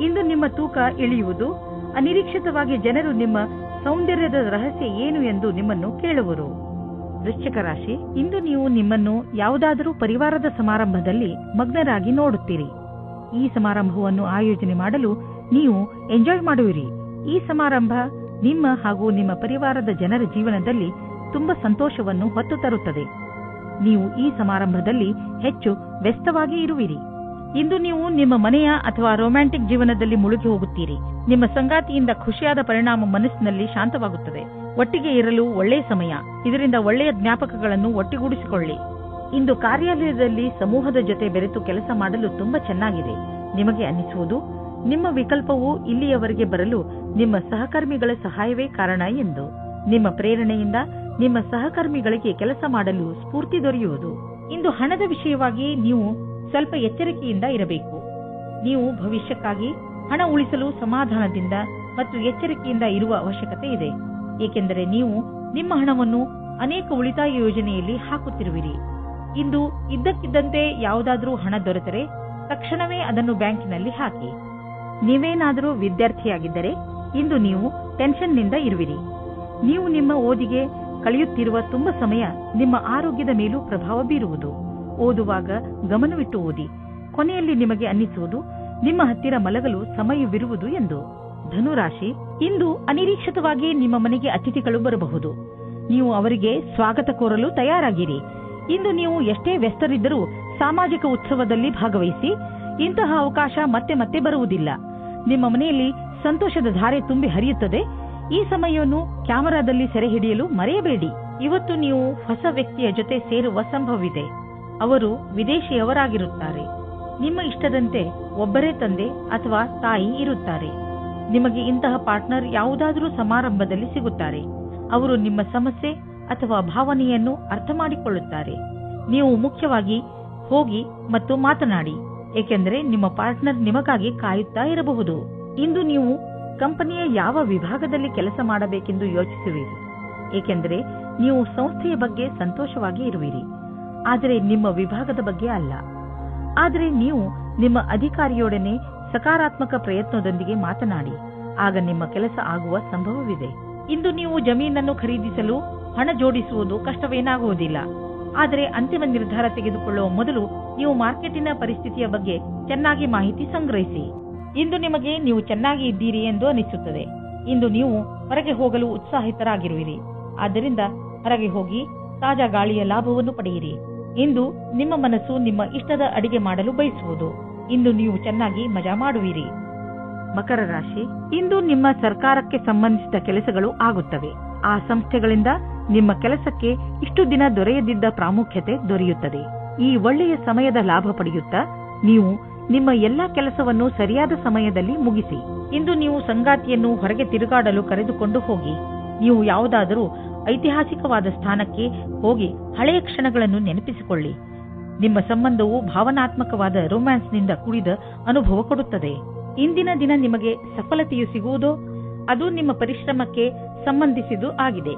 ಇಂದು ನಿಮ್ಮ ತೂಕ ಇಳಿಯುವುದು. ಅನಿರೀಕ್ಷಿತವಾಗಿ ಜನರು ನಿಮ್ಮ ಸೌಂದರ್ಯದ ರಹಸ್ಯ ಏನು ಎಂದು ನಿಮ್ಮನ್ನು ಕೇಳುವರು. ವೃಶ್ಚಿಕ ರಾಶಿ, ಇಂದು ನೀವು ನಿಮ್ಮನ್ನು ಯಾವುದಾದರೂ ಪರಿವಾರದ ಸಮಾರಂಭದಲ್ಲಿ ಮಗ್ನರಾಗಿ ನೋಡುತ್ತೀರಿ. ಈ ಸಮಾರಂಭವನ್ನು ಆಯೋಜನೆ ಮಾಡಲು ನೀವು ಎಂಜಾಯ್ ಮಾಡುವಿರಿ. ಈ ಸಮಾರಂಭ ನಿಮ್ಮ ಹಾಗೂ ನಿಮ್ಮ ಪರಿವಾರದ ಜನರ ಜೀವನದಲ್ಲಿ ತುಂಬಾ ಸಂತೋಷವನ್ನು ಹೊತ್ತು ತರುತ್ತದೆ. ನೀವು ಈ ಸಮಾರಂಭದಲ್ಲಿ ಹೆಚ್ಚು ವ್ಯಸ್ತವಾಗಿ ಇರುವಿರಿ. ಇಂದು ನೀವು ನಿಮ್ಮ ಮನೆಯ ಅಥವಾ ರೊಮ್ಯಾಂಟಿಕ್ ಜೀವನದಲ್ಲಿ ಮುಳುಗಿ ಹೋಗುತ್ತೀರಿ. ನಿಮ್ಮ ಸಂಗಾತಿಯಿಂದ ಖುಷಿಯಾದ ಪರಿಣಾಮ ಮನಸ್ಸಿನಲ್ಲಿ ಶಾಂತವಾಗುತ್ತದೆ. ಒಟ್ಟಿಗೆ ಇರಲು ಒಳ್ಳೆಯ ಸಮಯ. ಇದರಿಂದ ಒಳ್ಳೆಯ ಜ್ಞಾಪಕಗಳನ್ನು ಒಟ್ಟಿಗೂಡಿಸಿಕೊಳ್ಳಿ. ಇಂದು ಕಾರ್ಯಾಲಯದಲ್ಲಿ ಸಮೂಹದ ಜೊತೆ ಬೆರೆತು ಕೆಲಸ ಮಾಡಲು ತುಂಬಾ ಚೆನ್ನಾಗಿದೆ. ನಿಮಗೆ ಅನ್ನಿಸುವುದು ನಿಮ್ಮ ವಿಕಲ್ಪವು ಇಲ್ಲಿಯವರೆಗೆ ಬರಲು ನಿಮ್ಮ ಸಹಕರ್ಮಿಗಳ ಸಹಾಯವೇ ಕಾರಣ ಎಂದು. ನಿಮ್ಮ ಪ್ರೇರಣೆಯಿಂದ ನಿಮ್ಮ ಸಹಕರ್ಮಿಗಳಿಗೆ ಕೆಲಸ ಮಾಡಲು ಸ್ಫೂರ್ತಿ ದೊರೆಯುವುದು. ಇಂದು ಹಣದ ವಿಷಯವಾಗಿ ನೀವು ಸ್ವಲ್ಪ ಎಚ್ಚರಿಕೆಯಿಂದ ಇರಬೇಕು. ನೀವು ಭವಿಷ್ಯಕ್ಕಾಗಿ ಹಣ ಉಳಿಸಲು ಸಮಾಧಾನದಿಂದ ಮತ್ತು ಎಚ್ಚರಿಕೆಯಿಂದ ಇರುವ ಅವಶ್ಯಕತೆ ಇದೆ. ಏಕೆಂದರೆ ನೀವು ನಿಮ್ಮ ಹಣವನ್ನು ಅನೇಕ ಉಳಿತಾಯ ಯೋಜನೆಯಲ್ಲಿ ಹಾಕುತ್ತಿರುವಿರಿ. ಇಂದು ಇದ್ದಕ್ಕಿದ್ದಂತೆ ಯಾವುದಾದರೂ ಹಣ ದೊರೆತರೆ ತಕ್ಷಣವೇ ಅದನ್ನು ಬ್ಯಾಂಕಿನಲ್ಲಿ ಹಾಕಿ. ನೀವೇನಾದರೂ ವಿದ್ಯಾರ್ಥಿಯಾಗಿದ್ದರೆ ಇಂದು ನೀವು ಟೆನ್ಷನ್ನಿಂದ ಇರುವಿರಿ. ನೀವು ನಿಮ್ಮ ಓದಿಗೆ ಕಳೆಯುತ್ತಿರುವ ತುಂಬಾ ಸಮಯ ನಿಮ್ಮ ಆರೋಗ್ಯದ ಮೇಲೂ ಪ್ರಭಾವ ಬೀರುವುದು. ಓದುವಾಗ ಗಮನವಿಟ್ಟು ಓದಿ. ಕೊನೆಯಲ್ಲಿ ನಿಮಗೆ ಅನ್ನಿಸುವುದು ನಿಮ್ಮ ಹತ್ತಿರ ಮಲಗಲು ಸಮಯವಿರುವುದು ಎಂದು. ಧನುರಾಶಿ, ಇಂದು ಅನಿರೀಕ್ಷಿತವಾಗಿ ನಿಮ್ಮ ಮನೆಗೆ ಅತಿಥಿಗಳು ಬರಬಹುದು. ನೀವು ಅವರಿಗೆ ಸ್ವಾಗತ ಕೋರಲು ತಯಾರಾಗಿರಿ. ಇಂದು ನೀವು ಎಷ್ಟೇ ವ್ಯಸ್ತರಿದ್ದರೂ ಸಾಮಾಜಿಕ ಉತ್ಸವದಲ್ಲಿ ಭಾಗವಹಿಸಿ. ಇಂತಹ ಅವಕಾಶ ಮತ್ತೆ ಮತ್ತೆ ಬರುವುದಿಲ್ಲ. ನಿಮ್ಮ ಮನೆಯಲ್ಲಿ ಸಂತೋಷದ ಧಾರೆ ತುಂಬಿ ಹರಿಯುತ್ತದೆ. ಈ ಸಮಯವನ್ನು ಕ್ಯಾಮೆರಾದಲ್ಲಿ ಸೆರೆ ಹಿಡಿಯಲು ಮರೆಯಬೇಡಿ. ಇವತ್ತು ನೀವು ಹೊಸ ವ್ಯಕ್ತಿಯ ಜೊತೆ ಸೇರುವ ಸಂಭವವಿದೆ. ಅವರು ವಿದೇಶಿಯವರಾಗಿರುತ್ತಾರೆ. ನಿಮ್ಮ ಇಷ್ಟದಂತೆ ಒಬ್ಬರೇ ತಂದೆ ಅಥವಾ ತಾಯಿ ಇರುತ್ತಾರೆ. ನಿಮಗೆ ಇಂತಹ ಪಾರ್ಟ್ನರ್ ಯಾವುದಾದರೂ ಸಮಾರಂಭದಲ್ಲಿ ಸಿಗುತ್ತಾರೆ. ಅವರು ನಿಮ್ಮ ಸಮಸ್ಯೆ ಅಥವಾ ಭಾವನೆಯನ್ನು ಅರ್ಥ ಮಾಡಿಕೊಳ್ಳುತ್ತಾರೆ. ನೀವು ಮುಖ್ಯವಾಗಿ ಹೋಗಿ ಮತ್ತು ಮಾತನಾಡಿ, ಏಕೆಂದರೆ ನಿಮ್ಮ ಪಾರ್ಟ್ನರ್ ನಿಮಗಾಗಿ ಕಾಯುತ್ತಾ ಇರಬಹುದು. ಇಂದು ನೀವು ಕಂಪನಿಯ ಯಾವ ವಿಭಾಗದಲ್ಲಿ ಕೆಲಸ ಮಾಡಬೇಕೆಂದು ಯೋಚಿಸುವಿರಿ, ಏಕೆಂದರೆ ನೀವು ಸಂಸ್ಥೆಯ ಬಗ್ಗೆ ಸಂತೋಷವಾಗಿ ಇರುವಿರಿ, ಆದರೆ ನಿಮ್ಮ ವಿಭಾಗದ ಬಗ್ಗೆ ಅಲ್ಲ. ಆದರೆ ನೀವು ನಿಮ್ಮ ಅಧಿಕಾರಿಯೊಡನೆ ಸಕಾರಾತ್ಮಕ ಪ್ರಯತ್ನದೊಂದಿಗೆ ಮಾತನಾಡಿ, ಆಗ ನಿಮ್ಮ ಕೆಲಸ ಆಗುವ ಸಂಭವವಿದೆ. ಇಂದು ನೀವು ಜಮೀನನ್ನು ಖರೀದಿಸಲು ಹಣ ಜೋಡಿಸುವುದು ಕಷ್ಟವೇನಾಗುವುದಿಲ್ಲ. ಆದರೆ ಅಂತಿಮ ನಿರ್ಧಾರ ತೆಗೆದುಕೊಳ್ಳುವ ಮೊದಲು ನೀವು ಮಾರ್ಕೆಟಿನ ಪರಿಸ್ಥಿತಿಯ ಬಗ್ಗೆ ಚೆನ್ನಾಗಿ ಮಾಹಿತಿ ಸಂಗ್ರಹಿಸಿ. ಇಂದು ನಿಮಗೆ ನೀವು ಚೆನ್ನಾಗಿ ಇದ್ದೀರಿ ಎಂದು ಅನಿಸುತ್ತದೆ. ಇಂದು ನೀವು ಹೊರಗೆ ಹೋಗಲು ಉತ್ಸಾಹಿತರಾಗಿರುವಿರಿ. ಆದ್ದರಿಂದ ಹೊರಗೆ ಹೋಗಿ ತಾಜಾ ಗಾಳಿಯ ಲಾಭವನ್ನು ಪಡೆಯಿರಿ. ಇಂದು ನಿಮ್ಮ ಮನಸ್ಸು ನಿಮ್ಮ ಇಷ್ಟದ ಅಡಿಗೆ ಮಾಡಲು ಬಯಸುವುದು. ಇಂದು ನೀವು ಚೆನ್ನಾಗಿ ಮಜಾ ಮಾಡುವಿರಿ. ಮಕರ ರಾಶಿ, ಇಂದು ನಿಮ್ಮ ಸರ್ಕಾರಕ್ಕೆ ಸಂಬಂಧಿಸಿದ ಕೆಲಸಗಳು ಆಗುತ್ತವೆ. ಆ ಸಂಸ್ಥೆಗಳಿಂದ ನಿಮ್ಮ ಕೆಲಸಕ್ಕೆ ಇಷ್ಟು ದಿನ ದೊರೆಯದಿದ್ದ ಪ್ರಾಮುಖ್ಯತೆ ದೊರೆಯುತ್ತದೆ. ಈ ಒಳ್ಳೆಯ ಸಮಯದ ಲಾಭ ಪಡೆಯುತ್ತಾ ನೀವು ನಿಮ್ಮ ಎಲ್ಲಾ ಕೆಲಸವನ್ನು ಸರಿಯಾದ ಸಮಯದಲ್ಲಿ ಮುಗಿಸಿ. ಇಂದು ನೀವು ಸಂಗಾತಿಯನ್ನು ಹೊರಗೆ ತಿರುಗಾಡಲು ಕರೆದುಕೊಂಡು ಹೋಗಿ. ನೀವು ಯಾವುದಾದರೂ ಐತಿಹಾಸಿಕವಾದ ಸ್ಥಾನಕ್ಕೆ ಹೋಗಿ ಹಳೆಯ ಕ್ಷಣಗಳನ್ನು ನೆನಪಿಸಿಕೊಳ್ಳಿ. ನಿಮ್ಮ ಸಂಬಂಧವು ಭಾವನಾತ್ಮಕವಾದ ರೊಮ್ಯಾನ್ಸ್ನಿಂದ ಕೂಡಿದ ಅನುಭವ ಕೊಡುತ್ತದೆ. ಇಂದಿನ ದಿನ ನಿಮಗೆ ಸಫಲತೆಯು ಸಿಗುವುದೋ ಅದು ನಿಮ್ಮ ಪರಿಶ್ರಮಕ್ಕೆ ಸಂಬಂಧಿಸಿದ್ದು ಆಗಿದೆ.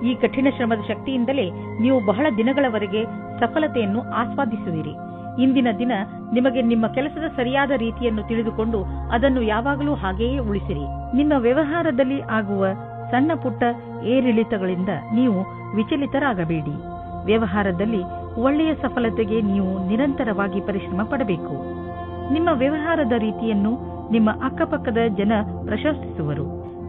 ಈ ಕಠಿಣ ಶ್ರಮದ ಶಕ್ತಿಯಿಂದಲೇ ನೀವು ಬಹಳ ದಿನಗಳವರೆಗೆ ಸಫಲತೆಯನ್ನು ಆಸ್ವಾದಿಸುವಿರಿ. ಇಂದಿನ ದಿನ ನಿಮಗೆ ನಿಮ್ಮ ಕೆಲಸದ ಸರಿಯಾದ ರೀತಿಯನ್ನು ತಿಳಿದುಕೊಂಡು ಅದನ್ನು ಯಾವಾಗಲೂ ಹಾಗೆಯೇ ಉಳಿಸಿರಿ. ನಿಮ್ಮ ವ್ಯವಹಾರದಲ್ಲಿ ಆಗುವ ಸಣ್ಣ ಪುಟ್ಟ ಏರಿಳಿತಗಳಿಂದ ನೀವು ವಿಚಲಿತರಾಗಬೇಡಿ. ವ್ಯವಹಾರದಲ್ಲಿ ಒಳ್ಳೆಯ ಸಫಲತೆಗೆ ನೀವು ನಿರಂತರವಾಗಿ ಪರಿಶ್ರಮ ಪಡಬೇಕು. ನಿಮ್ಮ ವ್ಯವಹಾರದ ರೀತಿಯನ್ನು ನಿಮ್ಮ ಅಕ್ಕಪಕ್ಕದ ಜನ ಪ್ರಶಂಸಿಸುವರು.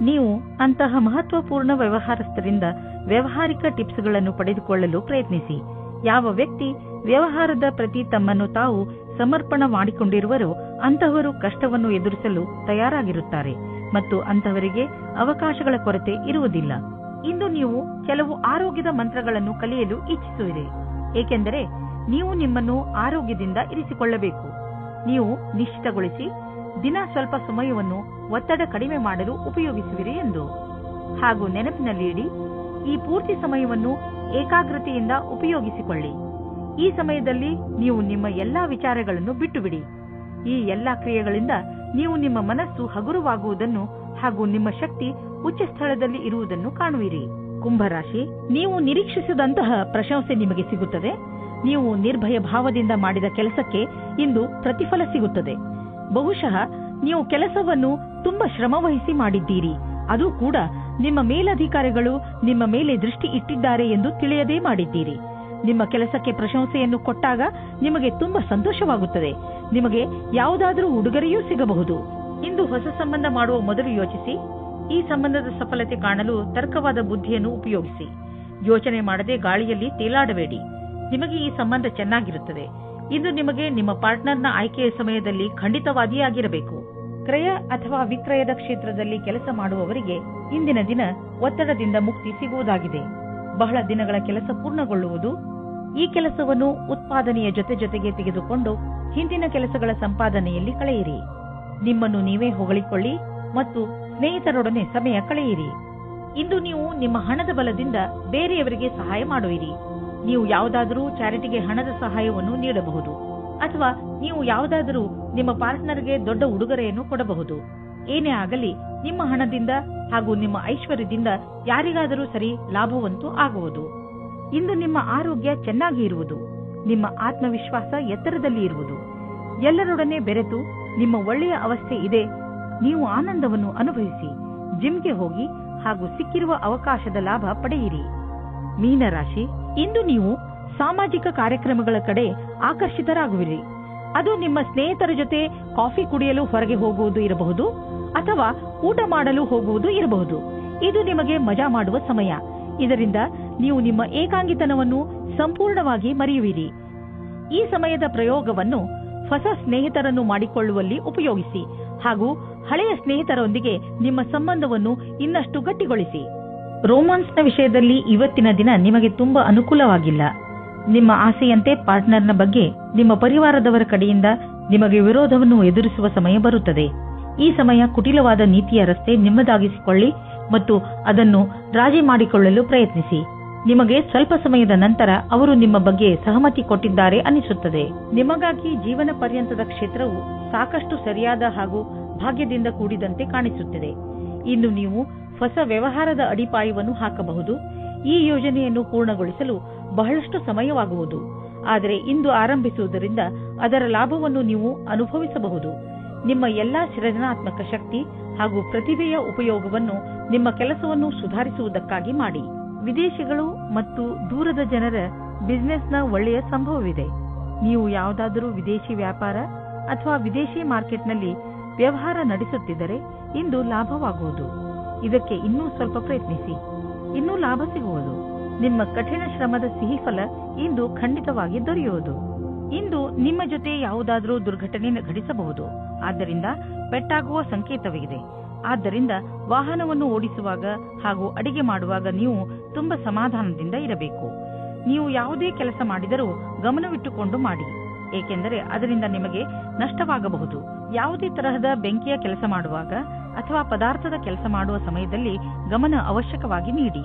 ನೀವು ಅಂತಹ ಮಹತ್ವಪೂರ್ಣ ವ್ಯವಹಾರಸ್ಥರಿಂದ ವ್ಯಾವಹಾರಿಕ ಟಿಪ್ಸ್ಗಳನ್ನು ಪಡೆದುಕೊಳ್ಳಲು ಪ್ರಯತ್ನಿಸಿ. ಯಾವ ವ್ಯಕ್ತಿ ವ್ಯವಹಾರದ ಪ್ರತಿ ತಮ್ಮನ್ನು ತಾವು ಸಮರ್ಪಣ ಮಾಡಿಕೊಂಡಿರುವರೋ ಅಂತಹವರು ಕಷ್ಟವನ್ನು ಎದುರಿಸಲು ತಯಾರಾಗಿರುತ್ತಾರೆ ಮತ್ತು ಅಂತಹವರಿಗೆ ಅವಕಾಶಗಳ ಕೊರತೆ ಇರುವುದಿಲ್ಲ. ಇಂದು ನೀವು ಕೆಲವು ಆರೋಗ್ಯದ ಮಂತ್ರಗಳನ್ನು ಕಲಿಯಲು ಇಚ್ಛಿಸುವಿರಿ, ಏಕೆಂದರೆ ನೀವು ನಿಮ್ಮನ್ನು ಆರೋಗ್ಯದಿಂದ ಇರಿಸಿಕೊಳ್ಳಬೇಕು. ನೀವು ನಿಶ್ಚಿತಗೊಳಿಸಿ ದಿನ ಸ್ವಲ್ಪ ಸಮಯವನ್ನು ಒತ್ತಡ ಕಡಿಮೆ ಮಾಡಲು ಉಪಯೋಗಿಸುವಿರಿ ಎಂದು. ಹಾಗೂ ನೆನಪಿನಲ್ಲಿ ಇಡಿ, ಈ ಪೂರ್ತಿ ಸಮಯವನ್ನು ಏಕಾಗ್ರತೆಯಿಂದ ಉಪಯೋಗಿಸಿಕೊಳ್ಳಿ. ಈ ಸಮಯದಲ್ಲಿ ನೀವು ನಿಮ್ಮ ಎಲ್ಲಾ ವಿಚಾರಗಳನ್ನು ಬಿಟ್ಟುಬಿಡಿ. ಈ ಎಲ್ಲಾ ಕ್ರಿಯೆಗಳಿಂದ ನೀವು ನಿಮ್ಮ ಮನಸ್ಸು ಹಗುರವಾಗುವುದನ್ನು ಹಾಗೂ ನಿಮ್ಮ ಶಕ್ತಿ ಉಚ್ಚ ಸ್ಥಳದಲ್ಲಿ ಇರುವುದನ್ನು ಕಾಣುವಿರಿ. ಕುಂಭರಾಶಿ, ನೀವು ನಿರೀಕ್ಷಿಸಿದಂತಹ ಪ್ರಶಂಸೆ ನಿಮಗೆ ಸಿಗುತ್ತದೆ. ನೀವು ನಿರ್ಭಯ ಭಾವದಿಂದ ಮಾಡಿದ ಕೆಲಸಕ್ಕೆ ಇಂದು ಪ್ರತಿಫಲ ಸಿಗುತ್ತದೆ. ಬಹುಶಃ ನೀವು ಕೆಲಸವನ್ನು ತುಂಬಾ ಶ್ರಮವಹಿಸಿ ಮಾಡಿದ್ದೀರಿ, ಅದು ಕೂಡ ನಿಮ್ಮ ಮೇಲಧಿಕಾರಿಗಳು ನಿಮ್ಮ ಮೇಲೆ ದೃಷ್ಟಿ ಇಟ್ಟಿದ್ದಾರೆ ಎಂದು ತಿಳಿಯದೇ ಮಾಡಿದ್ದೀರಿ. ನಿಮ್ಮ ಕೆಲಸಕ್ಕೆ ಪ್ರಶಂಸೆಯನ್ನು ಕೊಟ್ಟಾಗ ನಿಮಗೆ ತುಂಬಾ ಸಂತೋಷವಾಗುತ್ತದೆ. ನಿಮಗೆ ಯಾವುದಾದರೂ ಉಡುಗೊರೆಯೂ ಸಿಗಬಹುದು. ಇಂದು ಹೊಸ ಸಂಬಂಧ ಮಾಡುವ ಮೊದಲು ಯೋಚಿಸಿ. ಈ ಸಂಬಂಧದ ಸಫಲತೆ ಕಾಣಲು ತರ್ಕವಾದ ಬುದ್ಧಿಯನ್ನು ಉಪಯೋಗಿಸಿ. ಯೋಚನೆ ಮಾಡದೆ ಗಾಳಿಯಲ್ಲಿ ತೇಲಾಡಬೇಡಿ. ನಿಮಗೆ ಈ ಸಂಬಂಧ ಚೆನ್ನಾಗಿರುತ್ತದೆ. ಇಂದು ನಿಮಗೆ ನಿಮ್ಮ ಪಾರ್ಟ್ನರ್ನ ಆಯ್ಕೆಯ ಸಮಯದಲ್ಲಿ ಖಂಡಿತವಾದಿಯಾಗಿರಬೇಕು. ಕ್ರಯ ಅಥವಾ ವಿಕ್ರಯದ ಕ್ಷೇತ್ರದಲ್ಲಿ ಕೆಲಸ ಮಾಡುವವರಿಗೆ ಇಂದಿನ ದಿನ ಒತ್ತಡದಿಂದ ಮುಕ್ತಿ ಸಿಗುವುದಾಗಿದೆ. ಬಹಳ ದಿನಗಳ ಕೆಲಸ ಪೂರ್ಣಗೊಳ್ಳುವುದು. ಈ ಕೆಲಸವನ್ನು ಉತ್ಪಾದನೆಯ ಜೊತೆಗೆ ತೆಗೆದುಕೊಂಡು ಹಿಂದಿನ ಕೆಲಸಗಳ ಸಂಪಾದನೆಯಲ್ಲಿ ಕಳೆಯಿರಿ. ನಿಮ್ಮನ್ನು ನೀವೇ ಹೊಗಳಿಕೊಳ್ಳಿ ಮತ್ತು ಸ್ನೇಹಿತರೊಡನೆ ಸಮಯ ಕಳೆಯಿರಿ. ಇಂದು ನೀವು ನಿಮ್ಮ ಹಣದ ಬಲದಿಂದ ಬೇರೆಯವರಿಗೆ ಸಹಾಯ ಮಾಡುವಿರಿ. ನೀವು ಯಾವುದಾದರೂ ಚಾರಿಟಿಗೆ ಹಣದ ಸಹಾಯವನ್ನು ನೀಡಬಹುದು ಅಥವಾ ನೀವು ಯಾವುದಾದರೂ ನಿಮ್ಮ ಪಾರ್ಟ್ನರ್ಗೆ ದೊಡ್ಡ ಉಡುಗೊರೆಯನ್ನು ಕೊಡಬಹುದು. ಏನೇ ಆಗಲಿ, ನಿಮ್ಮ ಹಣದಿಂದ ಹಾಗೂ ನಿಮ್ಮ ಐಶ್ವರ್ಯದಿಂದ ಯಾರಿಗಾದರೂ ಸರಿ ಲಾಭವಂತೂ ಆಗುವುದು. ಇಂದು ನಿಮ್ಮ ಆರೋಗ್ಯ ಚೆನ್ನಾಗಿ ಇರುವುದು. ನಿಮ್ಮ ಆತ್ಮವಿಶ್ವಾಸ ಎತ್ತರದಲ್ಲಿ ಇರುವುದು. ಎಲ್ಲರೊಡನೆ ಬೆರೆತು ನಿಮ್ಮ ಒಳ್ಳೆಯ ಅವಸ್ಥೆ ಇದೆ. ನೀವು ಆನಂದವನ್ನು ಅನುಭವಿಸಿ. ಜಿಮ್ಗೆ ಹೋಗಿ ಹಾಗೂ ಸಿಕ್ಕಿರುವ ಅವಕಾಶದ ಲಾಭ ಪಡೆಯಿರಿ. ಮೀನರಾಶಿ, ಇಂದು ನೀವು ಸಾಮಾಜಿಕ ಕಾರ್ಯಕ್ರಮಗಳ ಕಡೆ ಆಕರ್ಷಿತರಾಗುವಿರಿ. ಅದು ನಿಮ್ಮ ಸ್ನೇಹಿತರ ಜೊತೆ ಕಾಫಿ ಕುಡಿಯಲು ಹೊರಗೆ ಹೋಗುವುದು ಇರಬಹುದು ಅಥವಾ ಊಟ ಮಾಡಲು ಹೋಗುವುದು ಇರಬಹುದು. ಇದು ನಿಮಗೆ ಮಜಾ ಮಾಡುವ ಸಮಯ. ಇದರಿಂದ ನೀವು ನಿಮ್ಮ ಏಕಾಂಗಿತನವನ್ನು ಸಂಪೂರ್ಣವಾಗಿ ಮರೆಯುವಿರಿ. ಈ ಸಮಯದ ಪ್ರಯೋಗವನ್ನು ಹೊಸ ಸ್ನೇಹಿತರನ್ನು ಮಾಡಿಕೊಳ್ಳುವಲ್ಲಿ ಉಪಯೋಗಿಸಿ ಹಾಗೂ ಹಳೆಯ ಸ್ನೇಹಿತರೊಂದಿಗೆ ನಿಮ್ಮ ಸಂಬಂಧವನ್ನು ಇನ್ನಷ್ಟು ಗಟ್ಟಿಗೊಳಿಸಿ. ರೋಮಾನ್ಸ್ನ ವಿಷಯದಲ್ಲಿ ಇವತ್ತಿನ ದಿನ ನಿಮಗೆ ತುಂಬಾ ಅನುಕೂಲವಾಗಿಲ್ಲ. ನಿಮ್ಮ ಆಸೆಯಂತೆ ಪಾರ್ಟ್ನರ್ನ ಬಗ್ಗೆ ನಿಮ್ಮ ಪರಿವಾರದವರ ಕಡೆಯಿಂದ ನಿಮಗೆ ವಿರೋಧವನ್ನು ಎದುರಿಸುವ ಸಮಯ ಬರುತ್ತದೆ. ಈ ಸಮಯ ಕುಟಿಲವಾದ ನೀತಿಯ ರಸ್ತೆ ನಿಮ್ಮದಾಗಿಸಿಕೊಳ್ಳಿ ಮತ್ತು ಅದನ್ನು ರಾಜಿ ಮಾಡಿಕೊಳ್ಳಲು ಪ್ರಯತ್ನಿಸಿ. ನಿಮಗೆ ಸ್ವಲ್ಪ ಸಮಯದ ನಂತರ ಅವರು ನಿಮ್ಮ ಬಗ್ಗೆ ಸಹಮತಿ ಕೊಟ್ಟಿದ್ದಾರೆ ಅನಿಸುತ್ತದೆ. ನಿಮಗಾಗಿ ಜೀವನ ಪರ್ಯಂತದ ಕ್ಷೇತ್ರವು ಸಾಕಷ್ಟು ಸರಿಯಾದ ಹಾಗೂ ಭಾಗ್ಯದಿಂದ ಕೂಡಿದಂತೆ ಕಾಣಿಸುತ್ತದೆ. ಇನ್ನು ನೀವು ಹೊಸ ವ್ಯವಹಾರದ ಅಡಿಪಾಯವನ್ನು ಹಾಕಬಹುದು. ಈ ಯೋಜನೆಯನ್ನು ಪೂರ್ಣಗೊಳಿಸಲು ಬಹಳಷ್ಟು ಸಮಯವಾಗುವುದು. ಆದರೆ ಇಂದು ಆರಂಭಿಸುವುದರಿಂದ ಅದರ ಲಾಭವನ್ನು ನೀವು ಅನುಭವಿಸಬಹುದು. ನಿಮ್ಮ ಎಲ್ಲಾ ಸೃಜನಾತ್ಮಕ ಶಕ್ತಿ ಹಾಗೂ ಪ್ರತಿಭೆಯ ಉಪಯೋಗವನ್ನು ನಿಮ್ಮ ಕೆಲಸವನ್ನು ಸುಧಾರಿಸುವುದಕ್ಕಾಗಿ ಮಾಡಿ. ವಿದೇಶಿಗಳು ಮತ್ತು ದೂರದ ಜನರ ಬಿಸಿನೆಸ್ನ ಒಳ್ಳೆಯ ಸಂಭವವಿದೆ. ನೀವು ಯಾವುದಾದರೂ ವಿದೇಶಿ ವ್ಯಾಪಾರ ಅಥವಾ ವಿದೇಶಿ ಮಾರ್ಕೆಟ್ನಲ್ಲಿ ವ್ಯವಹಾರ ನಡೆಸುತ್ತಿದ್ದರೆ ಇಂದು ಲಾಭವಾಗುವುದು. ಇದಕ್ಕೆ ಇನ್ನೂ ಸ್ವಲ್ಪ ಪ್ರಯತ್ನಿಸಿ, ಇನ್ನೂ ಲಾಭ ಸಿಗುವುದು. ನಿಮ್ಮ ಕಠಿಣ ಶ್ರಮದ ಸಿಹಿ ಫಲ ಇಂದು ಖಂಡಿತವಾಗಿ ದೊರೆಯುವುದು. ಇಂದು ನಿಮ್ಮ ಜೊತೆ ಯಾವುದಾದರೂ ದುರ್ಘಟನೆ ಘಟಿಸಬಹುದು. ಆದ್ದರಿಂದ ಪೆಟ್ಟಾಗುವ ಸಂಕೇತವಿದೆ. ಆದ್ದರಿಂದ ವಾಹನವನ್ನು ಓಡಿಸುವಾಗ ಹಾಗೂ ಅಡಿಗೆ ಮಾಡುವಾಗ ನೀವು ತುಂಬಾ ಸಮಾಧಾನದಿಂದ ಇರಬೇಕು. ನೀವು ಯಾವುದೇ ಕೆಲಸ ಮಾಡಿದರೂ ಗಮನವಿಟ್ಟುಕೊಂಡು ಮಾಡಿ, ಏಕೆಂದರೆ ಅದರಿಂದ ನಿಮಗೆ ನಷ್ಟವಾಗಬಹುದು. ಯಾವುದೇ ತರಹದ ಬೆಂಕಿಯ ಕೆಲಸ ಮಾಡುವಾಗ ಅಥವಾ ಪದಾರ್ಥದ ಕೆಲಸ ಮಾಡುವ ಸಮಯದಲ್ಲಿ ಗಮನ ಅವಶ್ಯಕವಾಗಿ ನೀಡಿ.